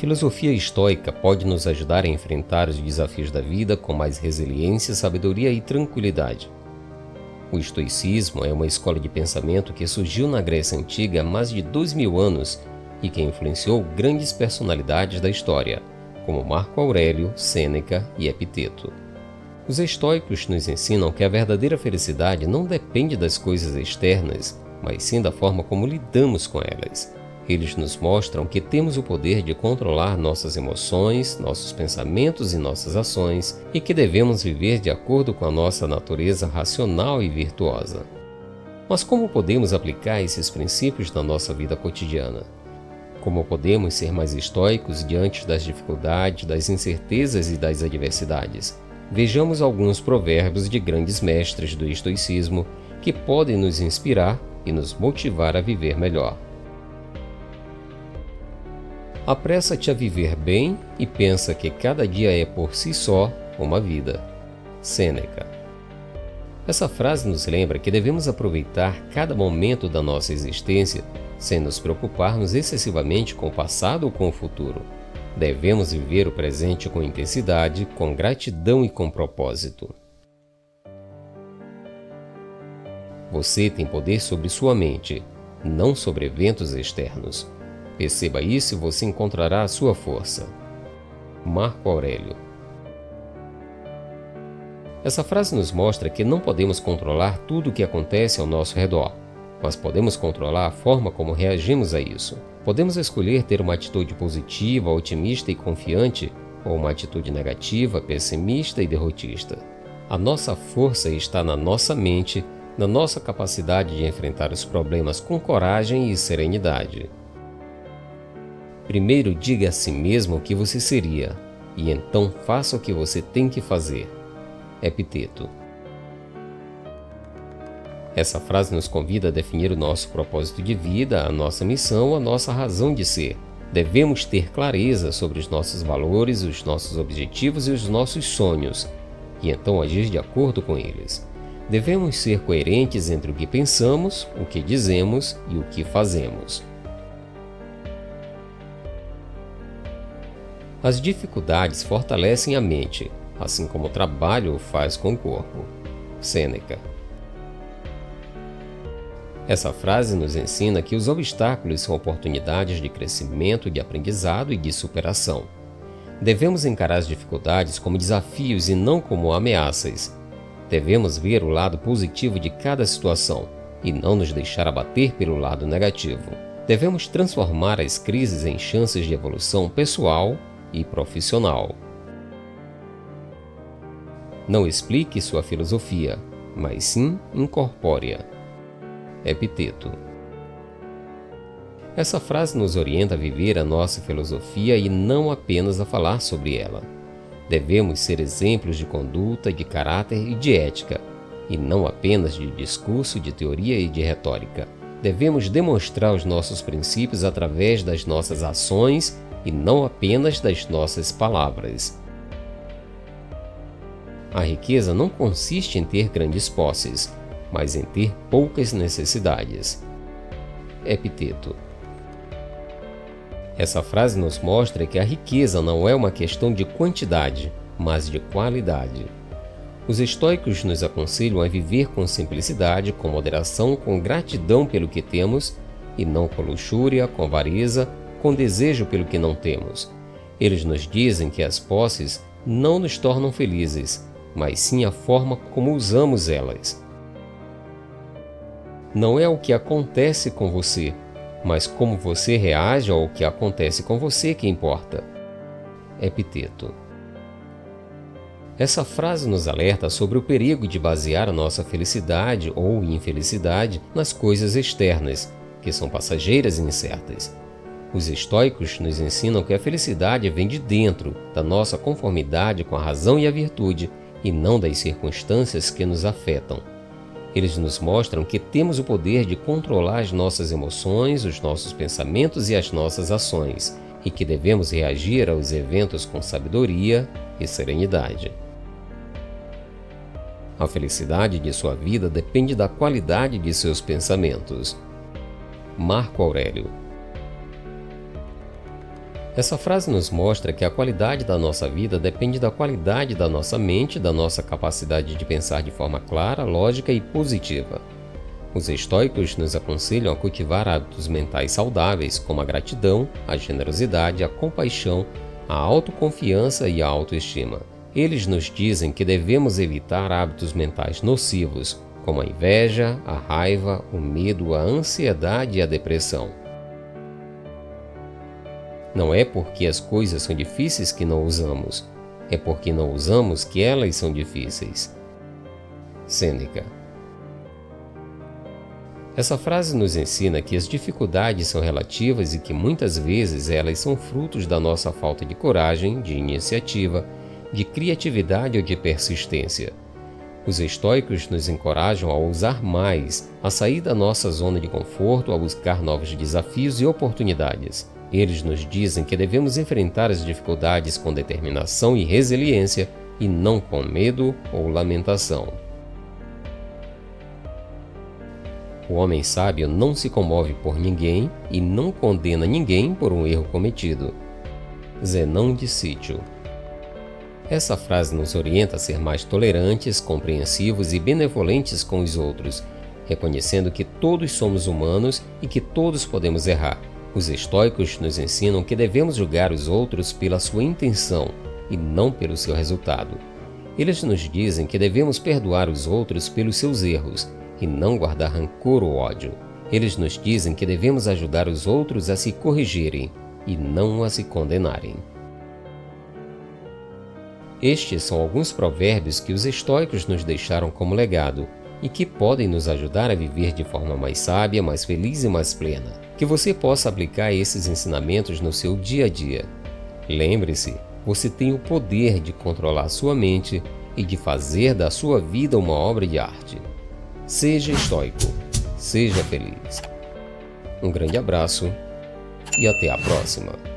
filosofia estoica pode nos ajudar a enfrentar os desafios da vida com mais resiliência, sabedoria e tranquilidade. O estoicismo é uma escola de pensamento que surgiu na Grécia Antiga há mais de 2000 anos e que influenciou grandes personalidades da história, como Marco Aurélio, Sêneca e Epiteto. Os estoicos nos ensinam que a verdadeira felicidade não depende das coisas externas, mas sim da forma como lidamos com elas. Eles nos mostram que temos o poder de controlar nossas emoções, nossos pensamentos e nossas ações, e que devemos viver de acordo com a nossa natureza racional e virtuosa. Mas como podemos aplicar esses princípios na nossa vida cotidiana? Como podemos ser mais estoicos diante das dificuldades, das incertezas e das adversidades? Vejamos alguns provérbios de grandes mestres do estoicismo que podem nos inspirar e nos motivar a viver melhor. Apressa-te a viver bem e pensa que cada dia é por si só uma vida. Sêneca. Essa frase nos lembra que devemos aproveitar cada momento da nossa existência sem nos preocuparmos excessivamente com o passado ou com o futuro. Devemos viver o presente com intensidade, com gratidão e com propósito. Você tem poder sobre sua mente, não sobre eventos externos. Perceba isso e você encontrará a sua força. Marco Aurélio. Essa frase nos mostra que não podemos controlar tudo o que acontece ao nosso redor, mas podemos controlar a forma como reagimos a isso. Podemos escolher ter uma atitude positiva, otimista e confiante, ou uma atitude negativa, pessimista e derrotista. A nossa força está na nossa mente, na nossa capacidade de enfrentar os problemas com coragem e serenidade. Primeiro diga a si mesmo o que você seria, e então faça o que você tem que fazer. Epiteto. Essa frase nos convida a definir o nosso propósito de vida, a nossa missão, a nossa razão de ser. Devemos ter clareza sobre os nossos valores, os nossos objetivos e os nossos sonhos, e então agir de acordo com eles. Devemos ser coerentes entre o que pensamos, o que dizemos e o que fazemos. As dificuldades fortalecem a mente, assim como o trabalho o faz com o corpo. Sêneca. Essa frase nos ensina que os obstáculos são oportunidades de crescimento, de aprendizado e de superação. Devemos encarar as dificuldades como desafios e não como ameaças. Devemos ver o lado positivo de cada situação e não nos deixar abater pelo lado negativo. Devemos transformar as crises em chances de evolução pessoal e profissional. Não explique sua filosofia, mas sim incorpore-a. Epiteto. Essa frase nos orienta a viver a nossa filosofia e não apenas a falar sobre ela. Devemos ser exemplos de conduta, de caráter e de ética, e não apenas de discurso, de teoria e de retórica. Devemos demonstrar os nossos princípios através das nossas ações e não apenas das nossas palavras. A riqueza não consiste em ter grandes posses, mas em ter poucas necessidades. Epiteto. Essa frase nos mostra que a riqueza não é uma questão de quantidade, mas de qualidade. Os estoicos nos aconselham a viver com simplicidade, com moderação, com gratidão pelo que temos, e não com luxúria, com avareza, com desejo pelo que não temos. Eles nos dizem que as posses não nos tornam felizes, mas sim a forma como usamos elas. Não é o que acontece com você, mas como você reage ao que acontece com você que importa. Epiteto. Essa frase nos alerta sobre o perigo de basear a nossa felicidade ou infelicidade nas coisas externas, que são passageiras e incertas. Os estoicos nos ensinam que a felicidade vem de dentro, da nossa conformidade com a razão e a virtude, e não das circunstâncias que nos afetam. Eles nos mostram que temos o poder de controlar as nossas emoções, os nossos pensamentos e as nossas ações, e que devemos reagir aos eventos com sabedoria e serenidade. A felicidade de sua vida depende da qualidade de seus pensamentos. Marco Aurélio. Essa frase nos mostra que a qualidade da nossa vida depende da qualidade da nossa mente, da nossa capacidade de pensar de forma clara, lógica e positiva. Os estoicos nos aconselham a cultivar hábitos mentais saudáveis, como a gratidão, a generosidade, a compaixão, a autoconfiança e a autoestima. Eles nos dizem que devemos evitar hábitos mentais nocivos, como a inveja, a raiva, o medo, a ansiedade e a depressão. Não é porque as coisas são difíceis que não usamos, é porque não usamos que elas são difíceis. Sêneca. Essa frase nos ensina que as dificuldades são relativas e que muitas vezes elas são frutos da nossa falta de coragem, de iniciativa, de criatividade ou de persistência. Os estoicos nos encorajam a ousar mais, a sair da nossa zona de conforto, a buscar novos desafios e oportunidades. Eles nos dizem que devemos enfrentar as dificuldades com determinação e resiliência e não com medo ou lamentação. O homem sábio não se comove por ninguém e não condena ninguém por um erro cometido. Zenão de Sítio. Essa frase nos orienta a ser mais tolerantes, compreensivos e benevolentes com os outros, reconhecendo que todos somos humanos e que todos podemos errar. Os estoicos nos ensinam que devemos julgar os outros pela sua intenção e não pelo seu resultado. Eles nos dizem que devemos perdoar os outros pelos seus erros e não guardar rancor ou ódio. Eles nos dizem que devemos ajudar os outros a se corrigirem e não a se condenarem. Estes são alguns provérbios que os estoicos nos deixaram como legado e que podem nos ajudar a viver de forma mais sábia, mais feliz e mais plena. Que você possa aplicar esses ensinamentos no seu dia a dia. Lembre-se, você tem o poder de controlar sua mente e de fazer da sua vida uma obra de arte. Seja estoico, seja feliz. Um grande abraço e até a próxima.